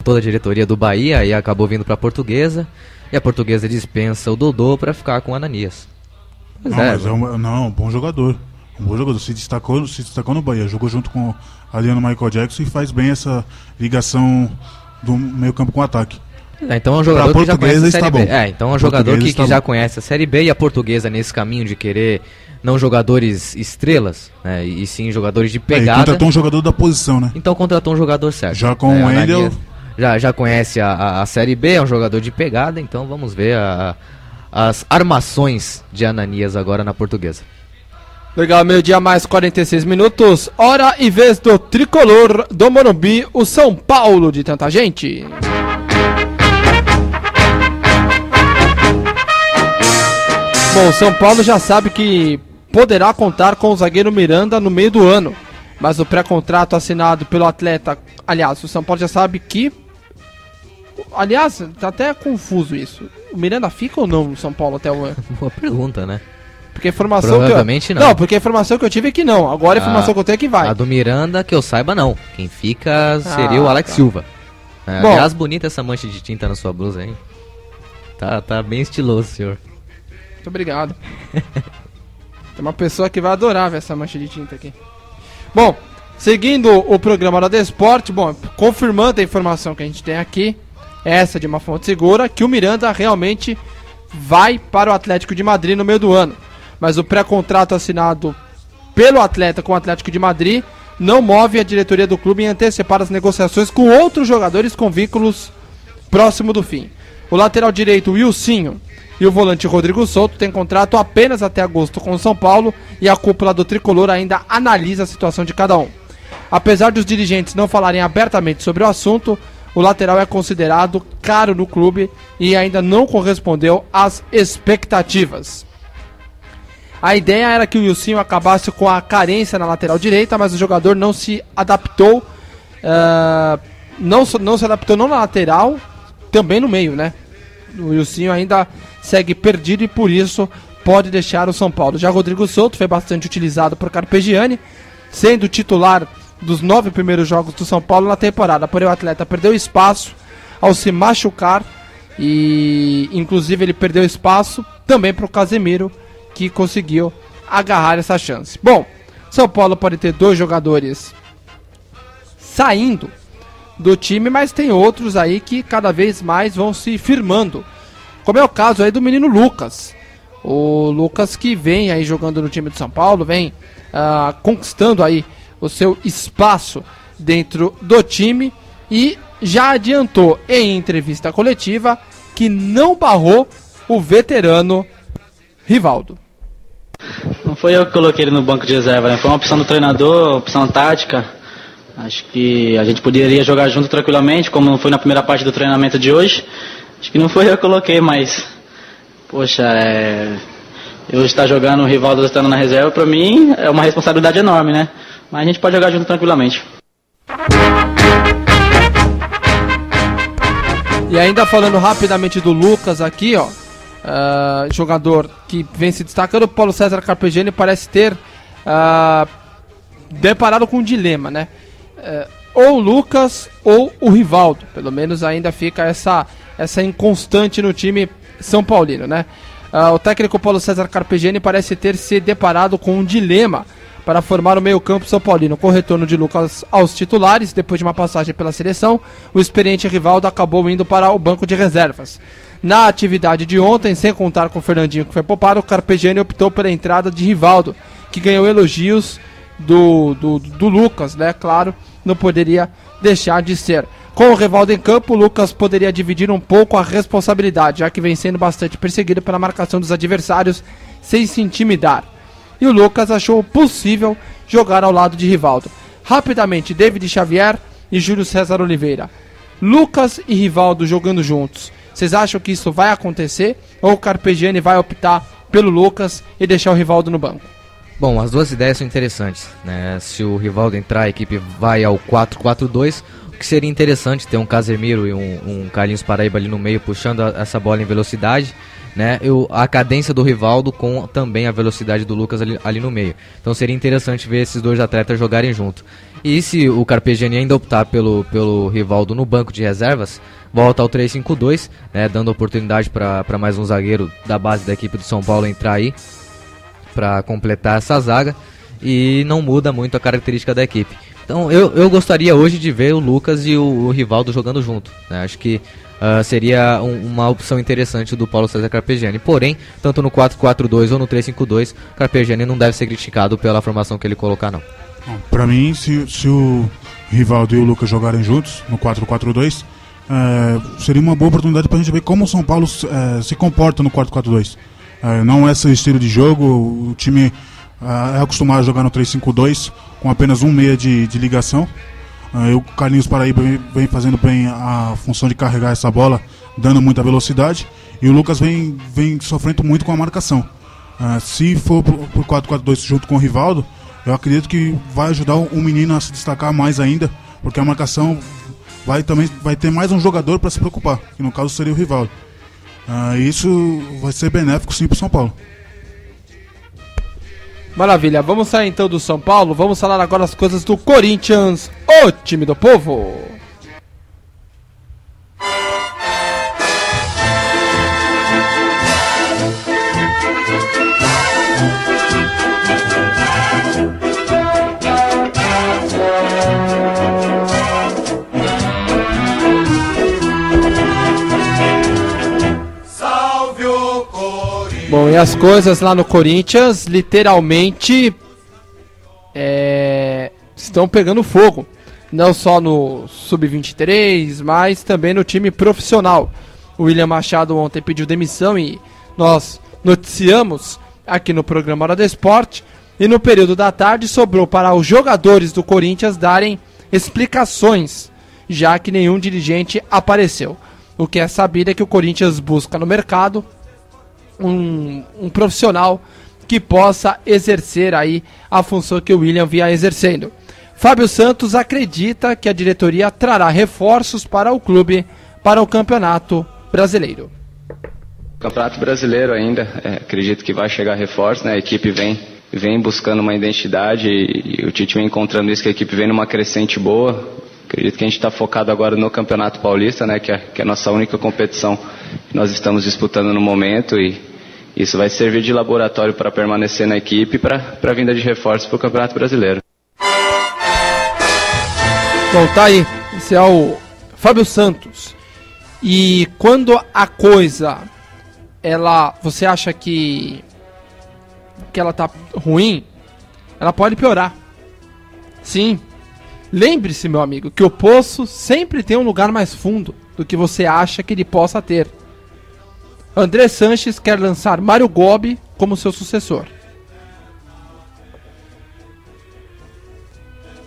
toda a diretoria do Bahia e acabou vindo para a Portuguesa. E a Portuguesa dispensa o Dodô para ficar com o Ananias. Bom jogador. Um bom jogador. Se destacou no Bahia. Jogou junto com o Adriano Michael Jackson e faz bem essa ligação do meio campo com o ataque. Então é um jogador que já conhece a Série B. Então é um jogador que já conhece a Série B, e a Portuguesa nesse caminho de querer não jogadores estrelas, né, e sim jogadores de pegada. Contratou um jogador da posição, né? Então contratou um jogador certo. Já com o Wendel. Já conhece a Série B, é um jogador de pegada, então vamos ver as armações de Ananias agora na Portuguesa. Legal, meio-dia mais 46 minutos, hora e vez do tricolor do Morumbi, o São Paulo de tanta gente. Bom, o São Paulo já sabe que poderá contar com o zagueiro Miranda no meio do ano, mas o pré-contrato assinado pelo atleta, aliás, o São Paulo já sabe que, aliás, tá até confuso isso, o Miranda fica ou não no São Paulo até o ano? Boa pergunta, né? Porque a informação provavelmente não. Não, porque a informação que eu tive é que não. Agora a informação que eu tenho é que vai. A do Miranda, que eu saiba, não. Quem fica seria o Alex Silva. Bom, aliás, bonita essa mancha de tinta na sua blusa, hein? Tá bem estiloso, senhor. Muito obrigado. Tem uma pessoa que vai adorar ver essa mancha de tinta aqui. Bom, seguindo o programa da Desporte, confirmando a informação que a gente tem aqui, essa de uma fonte segura, que o Miranda realmente vai para o Atlético de Madrid no meio do ano. Mas o pré-contrato assinado pelo atleta com o Atlético de Madrid não move a diretoria do clube em antecipar as negociações com outros jogadores com vínculos próximo do fim. O lateral direito Wilsinho e o volante Rodrigo Souto têm contrato apenas até agosto com o São Paulo, e a cúpula do tricolor ainda analisa a situação de cada um. Apesar dos dirigentes não falarem abertamente sobre o assunto, o lateral é considerado caro no clube e ainda não correspondeu às expectativas. A ideia era que o Wilsinho acabasse com a carência na lateral direita, mas o jogador não se adaptou, não se adaptou não na lateral, também no meio, né? O Wilsinho ainda segue perdido e por isso pode deixar o São Paulo. Já Rodrigo Souto foi bastante utilizado por Carpegiani, sendo titular dos 9 primeiros jogos do São Paulo na temporada, porém o atleta perdeu espaço ao se machucar e inclusive ele perdeu espaço também para o Casemiro, que conseguiu agarrar essa chance. Bom, São Paulo pode ter 2 jogadores saindo do time, mas tem outros aí que cada vez mais vão se firmando, como é o caso aí do menino Lucas. O Lucas, que vem aí jogando no time do São Paulo, vem conquistando aí o seu espaço dentro do time e já adiantou em entrevista coletiva que não barrou o veterano Rivaldo. Não foi eu que coloquei ele no banco de reserva, né? Foi uma opção do treinador, opção tática. Acho que a gente poderia jogar junto tranquilamente, como foi na primeira parte do treinamento de hoje. Acho que não foi eu que coloquei, mas... Poxa, eu estar jogando, o Rivaldo estando na reserva, pra mim é uma responsabilidade enorme, né? Mas a gente pode jogar junto tranquilamente. E ainda falando rapidamente do Lucas aqui, ó. Jogador que vem se destacando, o Paulo César Carpegiani parece ter deparado com um dilema, né? Ou o Lucas ou o Rivaldo. Pelo menos ainda fica essa inconstante no time São Paulino, né? O técnico Paulo César Carpegiani parece ter se deparado com um dilema para formar o meio-campo São Paulino. Com o retorno de Lucas aos titulares, depois de uma passagem pela seleção, o experiente Rivaldo acabou indo para o banco de reservas. Na atividade de ontem, sem contar com o Fernandinho, que foi poupado, o Carpegiani optou pela entrada de Rivaldo, que ganhou elogios do Lucas, né? Claro, não poderia deixar de ser. Com o Rivaldo em campo, o Lucas poderia dividir um pouco a responsabilidade, já que vem sendo bastante perseguido pela marcação dos adversários sem se intimidar. E o Lucas achou possível jogar ao lado de Rivaldo. Rapidamente, David Xavier e Júlio César Oliveira. Lucas e Rivaldo jogando juntos. Vocês acham que isso vai acontecer? Ou o Carpegiani vai optar pelo Lucas e deixar o Rivaldo no banco? Bom, as duas ideias são interessantes, né? Se o Rivaldo entrar, a equipe vai ao 4-4-2, o que seria interessante ter um Casemiro e um Carlinhos Paraíba ali no meio, puxando essa bola em velocidade. né, a cadência do Rivaldo com também a velocidade do Lucas ali no meio. Então seria interessante ver esses dois atletas jogarem junto. E se o Carpegiani ainda optar pelo Rivaldo no banco de reservas, volta ao 3-5-2, né, dando oportunidade para mais um zagueiro da base da equipe do São Paulo entrar aí para completar essa zaga, e não muda muito a característica da equipe. Então eu gostaria hoje de ver o Lucas e o Rivaldo jogando junto, né? Acho que seria uma opção interessante do Paulo César Carpegiani. Porém, tanto no 4-4-2 ou no 3-5-2, Carpegiani não deve ser criticado pela formação que ele colocar, não. Para mim, se o Rivaldo e o Lucas jogarem juntos no 4-4-2, seria uma boa oportunidade para a gente ver como o São Paulo se comporta no 4-4-2. Não é esse estilo de jogo, o time é acostumado a jogar no 3-5-2 com apenas um meia de ligação. O Carlinhos Paraíba vem fazendo bem a função de carregar essa bola, dando muita velocidade, e o Lucas vem sofrendo muito com a marcação. Se for por 4-4-2 junto com o Rivaldo, eu acredito que vai ajudar o menino a se destacar mais ainda, porque a marcação vai ter mais um jogador para se preocupar, que no caso seria o Rivaldo. Isso vai ser benéfico sim para o São Paulo. Maravilha, vamos sair então do São Paulo, vamos falar agora as coisas do Corinthians, o time do povo. Bom, e as coisas lá no Corinthians, literalmente, estão pegando fogo. Não só no Sub-23, mas também no time profissional. O William Machado ontem pediu demissão e nós noticiamos aqui no programa Hora do Esporte. E no período da tarde sobrou para os jogadores do Corinthians darem explicações, já que nenhum dirigente apareceu. O que é sabido é que o Corinthians busca no mercado um profissional que possa exercer aí a função que o William vinha exercendo. Fábio Santos acredita que a diretoria trará reforços para o clube para o Campeonato Brasileiro. Campeonato Brasileiro ainda, acredito que vai chegar reforço, né? A equipe vem buscando uma identidade e o Tite vem encontrando isso, que a equipe vem numa crescente boa. Acredito que a gente está focado agora no Campeonato Paulista, né? Que é a nossa única competição que nós estamos disputando no momento, e isso vai servir de laboratório para permanecer na equipe e para a vinda de reforços para o Campeonato Brasileiro. Bom, tá aí. Esse é o Fábio Santos. E quando a coisa, você acha que ela tá ruim, ela pode piorar. Sim. Lembre-se, meu amigo, que o poço sempre tem um lugar mais fundo do que você acha que ele possa ter. André Sanches quer lançar Mário Gobi como seu sucessor.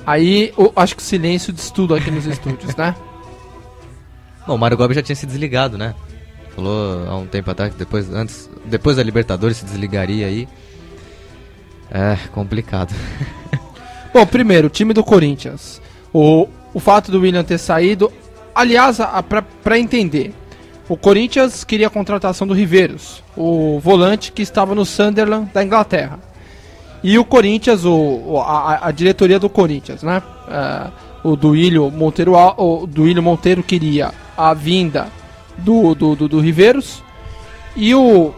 Aí, acho que o silêncio diz tudo aqui nos estúdios, né? Bom, o Mário Gobi já tinha se desligado, né? Falou há um tempo atrás que depois da Libertadores se desligaria aí. É complicado. Bom, primeiro, o time do Corinthians. O fato do William ter saído. Aliás, para entender, o Corinthians queria a contratação do Riveiros, o volante que estava no Sunderland da Inglaterra. E o Corinthians, a diretoria do Corinthians, né? O Duílio Monteiro queria a vinda do Riveiros. E o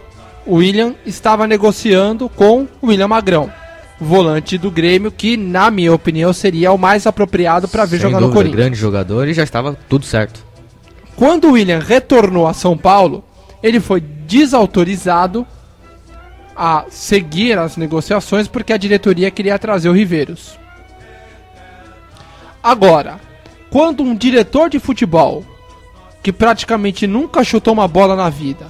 William estava negociando com o William Magrão, volante do Grêmio, que na minha opinião seria o mais apropriado para ver jogar no Corinthians. Grande jogador, e já estava tudo certo. Quando o William retornou a São Paulo, ele foi desautorizado a seguir as negociações porque a diretoria queria trazer o Riveiros. Agora, quando um diretor de futebol, que praticamente nunca chutou uma bola na vida,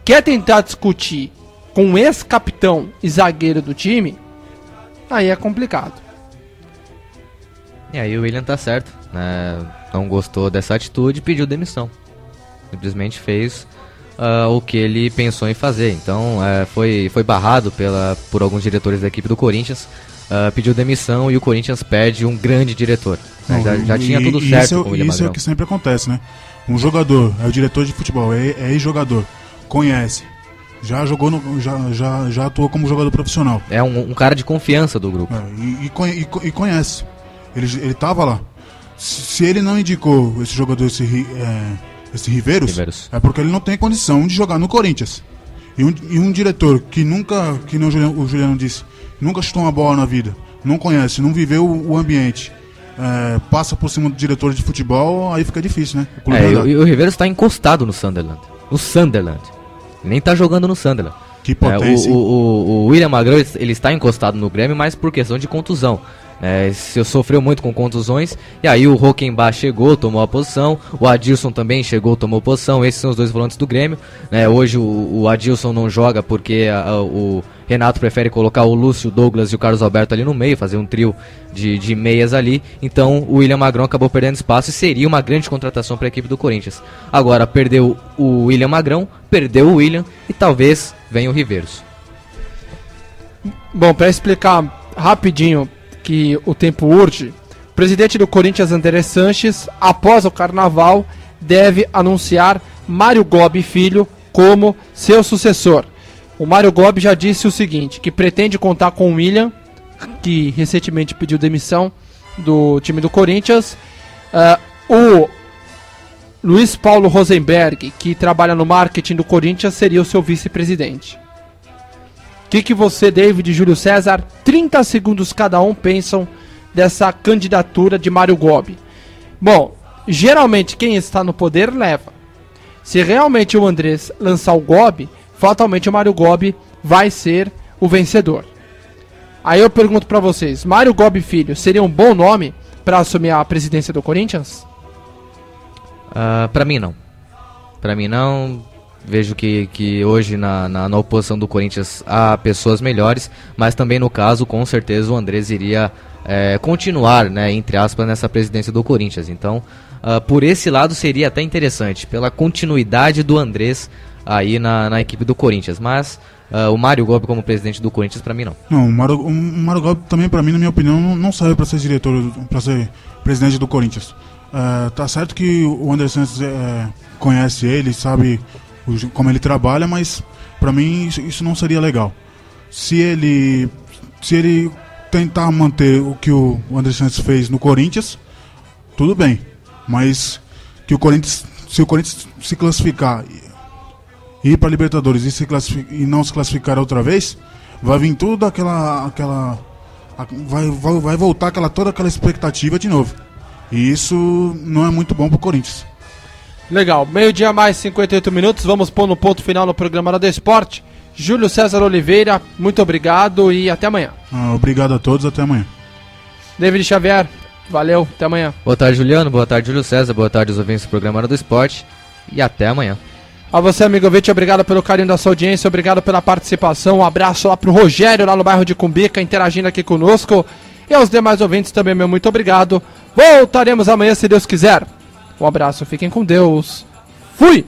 quer tentar discutir com um ex-capitão e zagueiro do time, aí é complicado. E aí o William tá certo, né? Não gostou dessa atitude e pediu demissão. Simplesmente fez o que ele pensou em fazer. Então foi barrado por alguns diretores da equipe do Corinthians, pediu demissão e o Corinthians perde um grande diretor. Né? Já tinha tudo certo com o William Magrão. Isso é o que sempre acontece, né? Um jogador, é o diretor de futebol, é ex-jogador. conhece. Já jogou, já atuou como jogador profissional. É um cara de confiança do grupo. E conhece. Ele tava lá. Se ele não indicou esse jogador, esse Riveiros, é porque ele não tem condição de jogar no Corinthians. E um diretor que nunca, que nem o Juliano disse, nunca chutou uma bola na vida, não conhece, não viveu o ambiente, passa por cima do diretor de futebol, aí fica difícil, né? E o Riveiros está encostado no Sunderland. Ele nem tá jogando no Sunderland. Que potência. O William Magrão, ele está encostado no Grêmio, mas por questão de contusão. Sofreu muito com contusões. E aí o Rockenbach chegou, tomou a posição. O Adilson também chegou, tomou posição. Esses são os dois volantes do Grêmio. Hoje o Adilson não joga porque o Renato prefere colocar o Lúcio, o Douglas e o Carlos Alberto ali no meio, fazer um trio de meias ali. Então o William Magrão acabou perdendo espaço e seria uma grande contratação para a equipe do Corinthians. Agora perdeu o William Magrão, perdeu o William e talvez venha o Riveiros. Bom, para explicar rapidinho que o tempo urge, o presidente do Corinthians, André Sanches, após o Carnaval, deve anunciar Mário Gobi Filho como seu sucessor. O Mário Gobi já disse o seguinte, que pretende contar com o William, que recentemente pediu demissão do time do Corinthians, o Luiz Paulo Rosenberg, que trabalha no marketing do Corinthians, seria o seu vice-presidente. O que você, David e Júlio César, 30 segundos cada um, pensam dessa candidatura de Mário Gobi? Bom, geralmente quem está no poder leva. Se realmente o Andrés lançar o Gobi, fatalmente o Mário Gobi vai ser o vencedor. Aí eu pergunto pra vocês, Mário Gobi Filho seria um bom nome para assumir a presidência do Corinthians? Pra mim não. Vejo que hoje na oposição do Corinthians há pessoas melhores, mas também no caso, com certeza, o Andrés iria continuar, né, entre aspas, nessa presidência do Corinthians. Então, por esse lado seria até interessante, pela continuidade do Andrés aí na equipe do Corinthians. Mas o Mário Gobi como presidente do Corinthians, pra mim não. Não, o Mário Gobi também, pra mim, na minha opinião, não serve pra ser diretor, pra ser presidente do Corinthians. Tá certo que o André Santos conhece ele, sabe como ele trabalha, mas pra mim isso não seria legal. Se ele tentar manter o que o André Santos fez no Corinthians, tudo bem, mas se o Corinthians se classificar, ir para Libertadores e não se classificar outra vez, vai vir tudo vai voltar toda aquela expectativa de novo, e isso não é muito bom pro Corinthians. Legal, meio-dia mais 58 minutos, vamos pôr no ponto final no programa Hora do Esporte. Júlio César Oliveira, muito obrigado e até amanhã. Obrigado a todos, até amanhã. David Xavier, valeu, até amanhã. Boa tarde, Juliano, boa tarde, Júlio César, boa tarde aos ouvintes do programa Hora do Esporte e até amanhã. A você, amigo ouvinte, obrigado pelo carinho da sua audiência, obrigado pela participação, um abraço lá pro Rogério, lá no bairro de Cumbica, interagindo aqui conosco, e aos demais ouvintes também, meu muito obrigado. Voltaremos amanhã, se Deus quiser. Um abraço, fiquem com Deus. Fui!